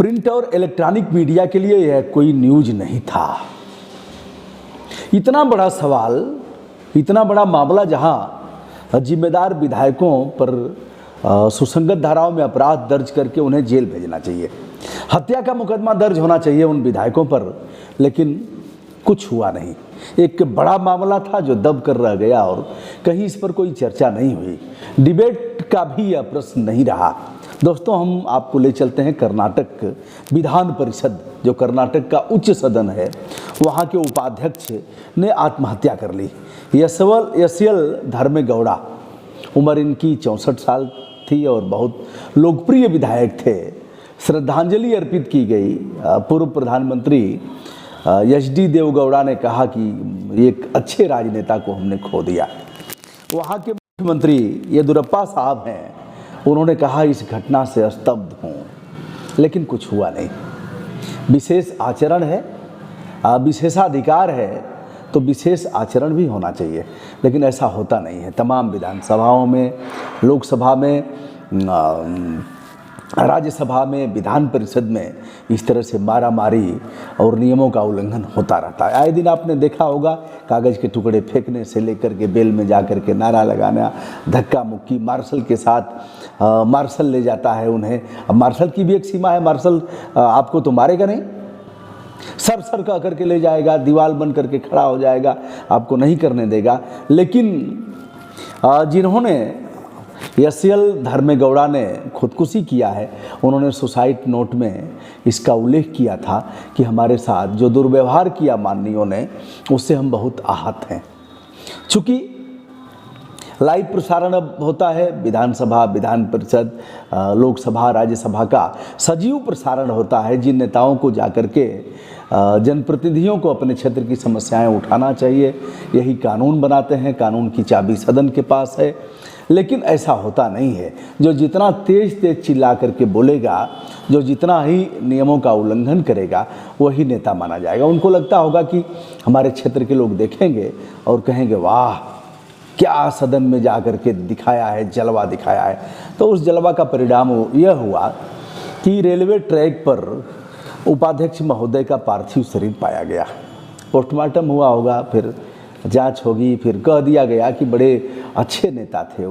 Print और electronic media के लिए यह कोई न्यूज नहीं था। इतना बड़ा सवाल, इतना बड़ा मामला जहां जिम्मेदार विधायकों पर सुसंगत धाराओं में अपराध दर्ज करके उन्हें जेल भेजना चाहिए, हत्या का मुकदमा दर्ज होना चाहिए उन विधायकों पर, लेकिन कुछ हुआ नहीं। एक बड़ा मामला था जो दब कर रह गया और कहीं इस पर कोई चर्चा नहीं हुई, डिबेट का भी यह प्रश्न नहीं रहा। दोस्तों, हम आपको ले चलते हैं कर्नाटक विधान परिषद, जो कर्नाटक का उच्च सदन है, वहाँ के उपाध्यक्ष ने आत्महत्या कर ली। यशयल धर्मेगौड़ा, उम्र इनकी 64 साल थी और बहुत लोकप्रिय विधायक थे। श्रद्धांजलि अर्पित की गई। पूर्व प्रधानमंत्री एच.डी. देवेगौड़ा ने कहा कि एक अच्छे राजनेता को हमने खो दिया। वहाँ के मुख्यमंत्री येदियुरप्पा साहब हैं, उन्होंने कहा इस घटना से स्तब्ध हूँ, लेकिन कुछ हुआ नहीं। विशेष आचरण है, विशेषाधिकार है, तो विशेष आचरण भी होना चाहिए, लेकिन ऐसा होता नहीं है। तमाम विधानसभाओं में, लोकसभा में, राज्यसभा में, विधान परिषद में इस तरह से मारामारी और नियमों का उल्लंघन होता रहता है। आए दिन आपने देखा होगा, कागज़ के टुकड़े फेंकने से लेकर के बेल में जाकर के नारा लगाना, धक्का मुक्की, मार्शल के साथ मार्शल ले जाता है उन्हें। अब मार्शल की भी एक सीमा है, मार्शल आपको तो मारेगा नहीं, सर सर कह करके ले जाएगा, दीवार बन करके खड़ा हो जाएगा, आपको नहीं करने देगा। लेकिन जिन्होंने यशयल धर्मेगौड़ा ने खुदकुशी किया है, उन्होंने सुसाइड नोट में इसका उल्लेख किया था कि हमारे साथ जो दुर्व्यवहार किया माननीयों ने, उससे हम बहुत आहत हैं। चूँकि लाइव प्रसारण अब होता है, विधानसभा, विधान परिषद, लोकसभा, राज्यसभा का सजीव प्रसारण होता है। जिन नेताओं को जाकर के जनप्रतिनिधियों को अपने क्षेत्र की समस्याएं उठाना चाहिए, यही कानून बनाते हैं, कानून की चाबी सदन के पास है, लेकिन ऐसा होता नहीं है। जो जितना तेज तेज चिल्ला करके बोलेगा, जो जितना ही नियमों का उल्लंघन करेगा, वही नेता माना जाएगा। उनको लगता होगा कि हमारे क्षेत्र के लोग देखेंगे और कहेंगे वाह क्या सदन में जा कर के दिखाया है, जलवा दिखाया है। तो उस जलवा का परिणाम यह हुआ कि रेलवे ट्रैक पर उपाध्यक्ष महोदय का पार्थिव शरीर पाया गया। पोस्टमार्टम हुआ होगा, फिर जांच होगी, फिर कह दिया गया कि बड़े अच्छे नेता थे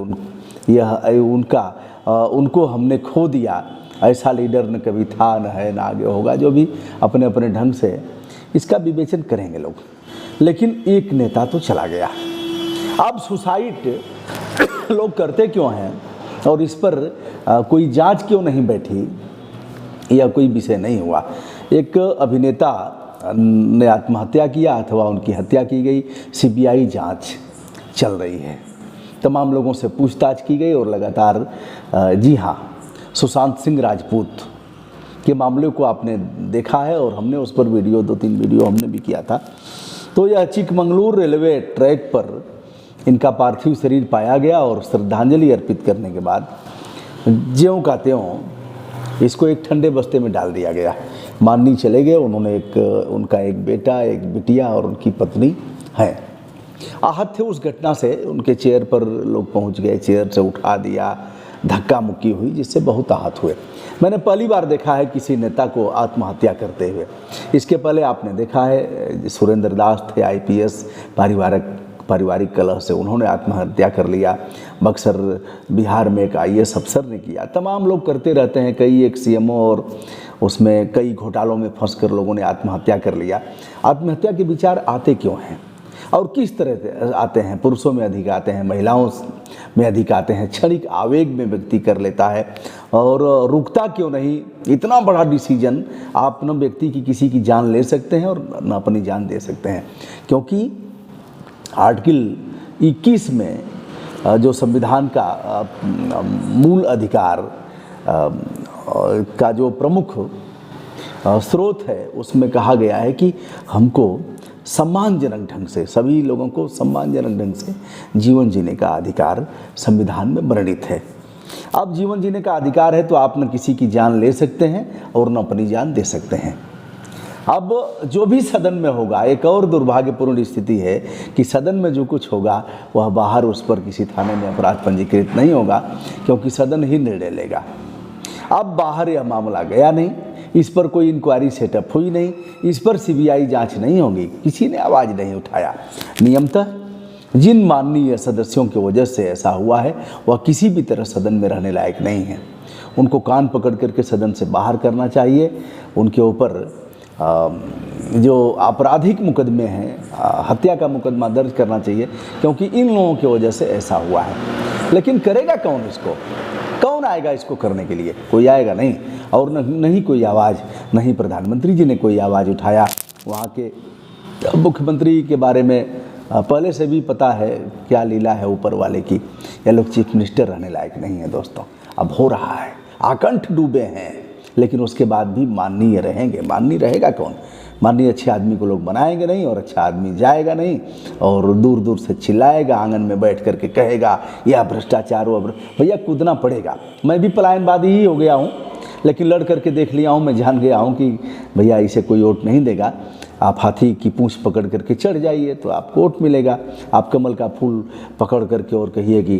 उनको हमने खो दिया, ऐसा लीडर न कभी था, न है, न आगे होगा। जो भी अपने अपने ढंग से इसका विवेचन करेंगे लोग, लेकिन एक नेता तो चला गया। अब सुसाइड लोग करते क्यों हैं और इस पर कोई जांच क्यों नहीं बैठी, या कोई विषय नहीं हुआ। एक अभिनेता ने आत्महत्या किया अथवा उनकी हत्या की गई, सीबीआई जांच चल रही है, तमाम लोगों से पूछताछ की गई और लगातार जी हाँ, सुशांत सिंह राजपूत के मामले को आपने देखा है और हमने उस पर वीडियो, 2-3 वीडियो हमने भी किया था। तो यह चिकमंगलुरु रेलवे ट्रैक पर इनका पार्थिव शरीर पाया गया और श्रद्धांजलि अर्पित करने के बाद ज्यों का त्यों इसको एक ठंडे बस्ते में डाल दिया गया। माननी चले गए, उन्होंने उनका एक बेटा, एक बिटिया और उनकी पत्नी है, आहत थे उस घटना से। उनके चेयर पर लोग पहुंच गए, चेयर से उठा दिया, धक्का मुक्की हुई, जिससे बहुत आहत हुए। मैंने पहली बार देखा है किसी नेता को आत्महत्या करते हुए। इसके पहले आपने देखा है सुरेंद्र दास थे, आईपीएस, पारिवारिक कलह से उन्होंने आत्महत्या कर लिया। बक्सर बिहार में एक आईएएस अफसर ने किया। तमाम लोग करते रहते हैं, कई एक सीएमओ और उसमें कई घोटालों में फंसकर लोगों ने आत्महत्या कर लिया। आत्महत्या के विचार आते क्यों हैं और किस तरह से आते हैं? पुरुषों में अधिक आते हैं, महिलाओं में अधिक आते हैं। क्षणिक आवेग में व्यक्ति कर लेता है और रुकता क्यों नहीं? इतना बड़ा डिसीजन, आप न व्यक्ति की किसी की जान ले सकते हैं और न अपनी जान दे सकते हैं, क्योंकि आर्टिकल 21 में जो संविधान का मूल अधिकार का जो प्रमुख स्रोत है, उसमें कहा गया है कि हमको सम्मानजनक ढंग से, सभी लोगों को सम्मानजनक ढंग से जीवन जीने का अधिकार संविधान में वर्णित है। अब जीवन जीने का अधिकार है तो आप न किसी की जान ले सकते हैं और न अपनी जान दे सकते हैं। अब जो भी सदन में होगा, एक और दुर्भाग्यपूर्ण स्थिति है कि सदन में जो कुछ होगा वह बाहर उस पर किसी थाने में अपराध पंजीकृत नहीं होगा, क्योंकि सदन ही निर्णय लेगा। अब बाहर यह मामला गया नहीं, इस पर कोई इंक्वायरी सेटअप हुई नहीं, इस पर सीबीआई जांच नहीं होगी, किसी ने आवाज़ नहीं उठाया। नियमतः जिन माननीय सदस्यों की वजह से ऐसा हुआ है वह किसी भी तरह सदन में रहने लायक नहीं है। उनको कान पकड़ करके सदन से बाहर करना चाहिए। उनके ऊपर जो आपराधिक मुकदमे हैं, हत्या का मुकदमा दर्ज करना चाहिए, क्योंकि इन लोगों की वजह से ऐसा हुआ है। लेकिन करेगा कौन इसको? कौन आएगा इसको करने के लिए? कोई आएगा नहीं। और नहीं कोई आवाज़, नहीं प्रधानमंत्री जी ने कोई आवाज़ उठाया। वहाँ के मुख्यमंत्री के बारे में पहले से भी पता है क्या लीला है ऊपर वाले की। ये लोग चीफ मिनिस्टर रहने लायक नहीं है दोस्तों। अब हो रहा है, आकंठ डूबे हैं, लेकिन उसके बाद भी माननीय रहेंगे। माननीय रहेगा कौन? माननीय अच्छे आदमी को लोग बनाएंगे नहीं, और अच्छा आदमी जाएगा नहीं और दूर दूर से चिल्लाएगा, आंगन में बैठ करके कहेगा यह भ्रष्टाचार वो। भैया कूदना पड़ेगा। मैं भी पलायनवादी ही हो गया हूँ, लेकिन लड़ करके देख लिया हूँ। मैं जान गया हूँ कि भैया इसे कोई वोट नहीं देगा। आप हाथी की पूंछ पकड़ करके चढ़ जाइए तो आपको वोट मिलेगा। आप कमल का फूल पकड़ करके और कहिए कि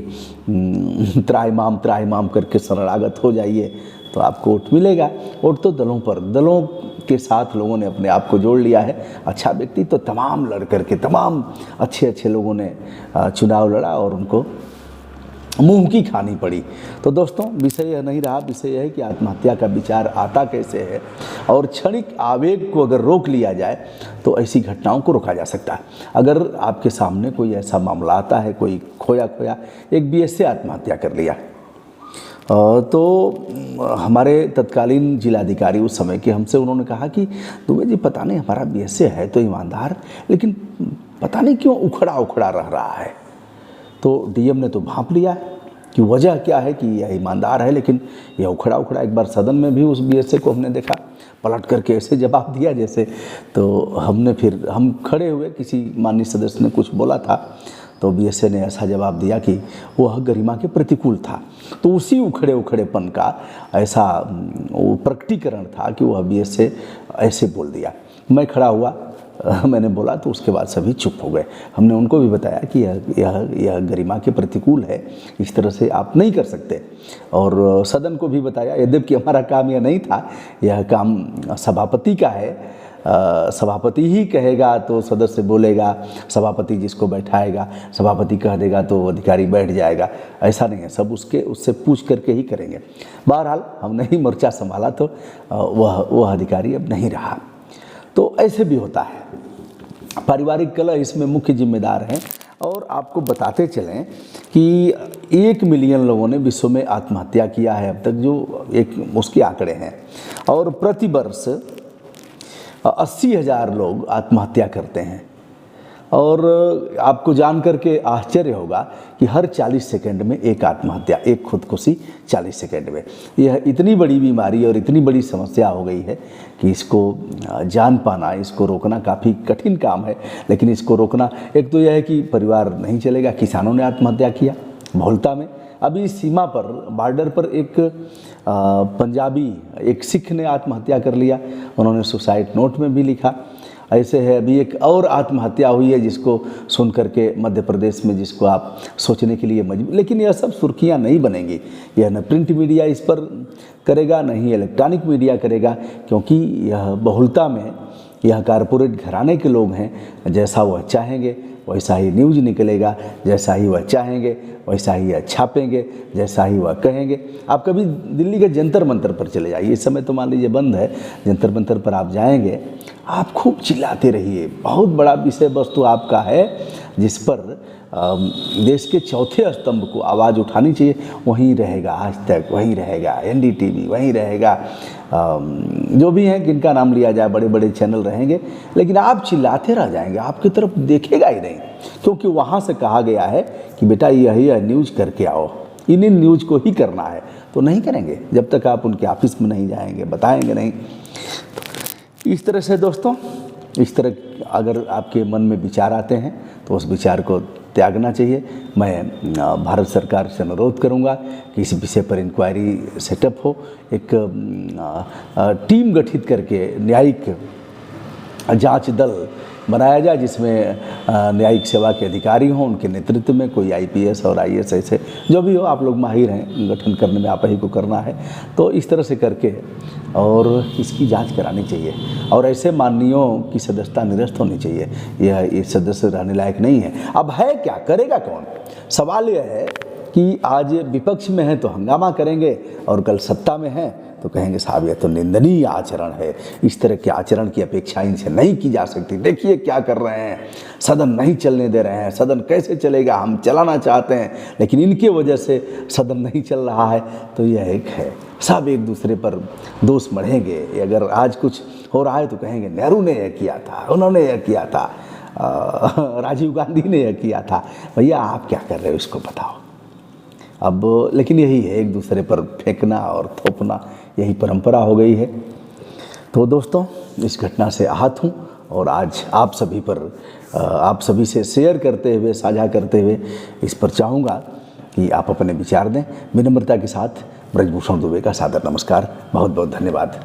त्राहिमाम करके शरणागत हो जाइए तो आपको वोट मिलेगा। वोट तो दलों पर, दलों के साथ लोगों ने अपने आप को जोड़ लिया है। अच्छा व्यक्ति तो तमाम लड़ करके, तमाम अच्छे लोगों ने चुनाव लड़ा और उनको मुंह की खानी पड़ी। तो दोस्तों विषय यह नहीं रहा। विषय यह है कि आत्महत्या का विचार आता कैसे है, और क्षणिक आवेग को अगर रोक लिया जाए तो ऐसी घटनाओं को रोका जा सकता है। अगर आपके सामने कोई ऐसा मामला आता है, कोई खोया एक बीएसए आत्महत्या कर लिया, तो हमारे तत्कालीन जिलाधिकारी उस समय के हमसे उन्होंने कहा कि दुबे जी पता नहीं, हमारा बीएसए है तो ईमानदार, लेकिन पता नहीं क्यों उखड़ा रह रहा है। तो डीएम ने तो भांप लिया कि वजह क्या है कि यह ईमानदार है लेकिन यह उखड़ा। एक बार सदन में भी उस बीएसए को हमने देखा पलट करके ऐसे जवाब दिया जैसे। तो हम खड़े हुए, किसी माननीय सदस्य ने कुछ बोला था तो बीएसए ने ऐसा जवाब दिया कि वह गरिमा के प्रतिकूल था। तो उसी उखड़ेपन का ऐसा प्रकटीकरण था कि वह बीएसए ऐसे बोल दिया। मैं खड़ा हुआ, मैंने बोला तो उसके बाद सभी चुप हो गए। हमने उनको भी बताया कि यह गरिमा के प्रतिकूल है, इस तरह से आप नहीं कर सकते। और सदन को भी बताया, यद्यपि हमारा काम यह नहीं था, यह काम सभापति का है। सभापति ही कहेगा तो सदस्य बोलेगा, सभापति जिसको बैठाएगा, सभापति कह देगा तो अधिकारी बैठ जाएगा। ऐसा नहीं है, सब उससे पूछ करके ही करेंगे। बहरहाल हमने ही मोर्चा संभाला तो वह अधिकारी अब नहीं रहा। तो ऐसे भी होता है। पारिवारिक कलह इसमें मुख्य जिम्मेदार हैं। और आपको बताते चलें कि 1 मिलियन लोगों ने विश्व में आत्महत्या किया है अब तक, जो एक उसके आंकड़े हैं। और प्रति वर्ष 80,000 लोग आत्महत्या करते हैं। और आपको जान करके आश्चर्य होगा कि हर 40 सेकंड में एक आत्महत्या, एक खुदकुशी 40 सेकंड में। यह इतनी बड़ी बीमारी और इतनी बड़ी समस्या हो गई है कि इसको जान पाना, इसको रोकना काफ़ी कठिन काम है। लेकिन इसको रोकना, एक तो यह है कि परिवार नहीं चलेगा। किसानों ने आत्महत्या किया भोलता में। अभी सीमा पर, बॉर्डर पर एक पंजाबी, एक सिख ने आत्महत्या कर लिया। उन्होंने सुसाइड नोट में भी लिखा। ऐसे है अभी एक और आत्महत्या हुई है जिसको सुन करके मध्य प्रदेश में, जिसको आप सोचने के लिए मजबूर। लेकिन यह सब सुर्खियां नहीं बनेंगी। यह न प्रिंट मीडिया इस पर करेगा, न ही इलेक्ट्रॉनिक मीडिया करेगा, क्योंकि यह बहुलता में यह कारपोरेट घराने के लोग हैं। जैसा वह चाहेंगे वैसा ही न्यूज़ निकलेगा, जैसा ही वह चाहेंगे वैसा ही छापेंगे, जैसा ही वह कहेंगे। आप कभी दिल्ली के जंतर मंतर पर चले जाइए, इस समय तो मान लीजिए बंद है, जंतर मंतर पर आप जाएंगे, आप खूब चिल्लाते रहिए। बहुत बड़ा विषय वस्तु आपका है जिस पर देश के चौथे स्तंभ को आवाज़ उठानी चाहिए। वहीं रहेगा आज तक, वहीं रहेगा एनडीटीवी, वहीं रहेगा जो भी हैं जिनका नाम लिया जाए, बड़े बड़े चैनल रहेंगे। लेकिन आप चिल्लाते रह जाएंगे, आपकी तरफ देखेगा ही नहीं, क्योंकि वहाँ से कहा गया है कि बेटा यह न्यूज़ करके आओ, इन न्यूज़ को ही करना है। तो नहीं करेंगे जब तक आप उनके ऑफिस में नहीं जाएंगे, बताएंगे नहीं। तो इस तरह से दोस्तों, इस तरह अगर आपके मन में विचार आते हैं तो उस विचार को त्यागना चाहिए। मैं भारत सरकार से अनुरोध करूंगा कि इस विषय पर इंक्वायरी सेटअप हो, एक टीम गठित करके न्यायिक जांच दल बनाया जाए जिसमें न्यायिक सेवा के अधिकारी हों, उनके नेतृत्व में कोई IPS और IAS ऐसे जो भी हो, आप लोग माहिर हैं, गठन करने में आप ही को करना है। तो इस तरह से करके और इसकी जांच करानी चाहिए और ऐसे माननीयों की सदस्यता निरस्त होनी चाहिए। ये सदस्य रहने लायक नहीं है। अब है क्या, करेगा कौन? सवाल यह है कि आज विपक्ष में है तो हंगामा करेंगे और कल सत्ता में है तो कहेंगे साहब ये तो निंदनीय आचरण है, इस तरह के आचरण की अपेक्षा इनसे नहीं की जा सकती। देखिए क्या कर रहे हैं, सदन नहीं चलने दे रहे हैं, सदन कैसे चलेगा, हम चलाना चाहते हैं लेकिन इनके वजह से सदन नहीं चल रहा है। तो यह एक है, सब एक दूसरे पर दोष मढ़ेंगे। अगर आज कुछ हो रहा है तो कहेंगे नेहरू ने यह किया था, उन्होंने यह किया था, राजीव गांधी ने यह किया था। भैया आप क्या कर रहे हो इसको बताओ। अब लेकिन यही है, एक दूसरे पर फेंकना और थोपना, यही परंपरा हो गई है। तो दोस्तों इस घटना से आहत हूँ और आज आप सभी पर आप सभी से शेयर करते हुए, साझा करते हुए इस पर चाहूँगा कि आप अपने विचार दें। विनम्रता के साथ ब्रजभूषण दुबे का सादर नमस्कार, बहुत बहुत धन्यवाद।